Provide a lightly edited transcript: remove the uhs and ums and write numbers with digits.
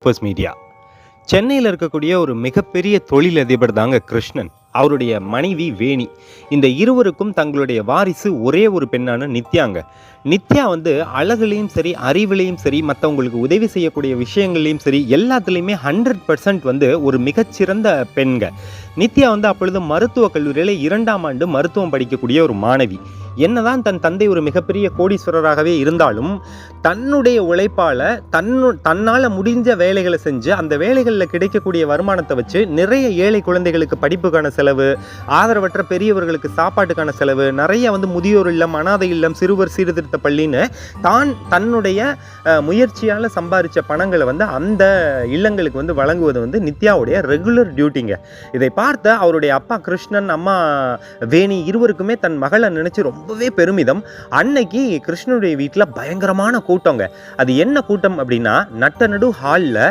First media சென்னையில் இருக்கக்கூடிய ஒரு மிகப்பெரிய தொழிலதிபர் தாங்க கிருஷ்ணன். அவருடைய மனைவி வேணி. இந்த இருவருக்கும் தங்களுடைய வாரிசு ஒரே ஒரு பெண்ணான நித்யாங்க. நித்யா வந்து அழகுலையும் சரி, அறிவிலையும் சரி, மற்றவங்களுக்கு உதவி செய்யக்கூடிய விஷயங்கள்லையும் சரி, எல்லாத்துலேயுமே 100% வந்து ஒரு மிகச்சிறந்த பெண்க. நித்யா வந்து அப்பொழுது மருத்துவக் கல்லூரியில் 2ஆம் ஆண்டு மருத்துவம் படிக்கக்கூடிய ஒரு மாணவி. என்னதான் தன் தந்தை ஒரு மிகப்பெரிய கோடீஸ்வரராகவே இருந்தாலும் தன்னுடைய உழைப்பால் தன்னால் முடிஞ்ச வேலைகளை செஞ்சு அந்த வேலைகளில் கிடைக்கக்கூடிய வருமானத்தை வச்சு நிறைய ஏழை குழந்தைகளுக்கு படிப்புக்கான செலவு, ஆதரவற்ற பெரியவர்களுக்கு சாப்பாட்டுக்கான செலவு, நிறைய வந்து முதியோர் இல்லம், அனாதை இல்லம், சிறுவர் சீர்திருத்த பள்ளின்னு தன்னுடைய முயற்சியால் சம்பாதிச்ச பணங்களை வந்து அந்த இல்லங்களுக்கு வந்து வழங்குவது வந்து நித்யாவுடைய ரெகுலர் டியூட்டிங்க. இதை பார்த்த அவருடைய அப்பா கிருஷ்ணன், அம்மா வேணி இருவருக்குமே தன் மகளை நினைச்சு ரொம்பவே பெருமிதம். அன்னைக்கு கிருஷ்ணனுடைய வீட்டில் பயங்கரமான கூட்டங்க. அது என்ன கூட்டம் அப்படின்னா, நட்ட நடு ஹாலில்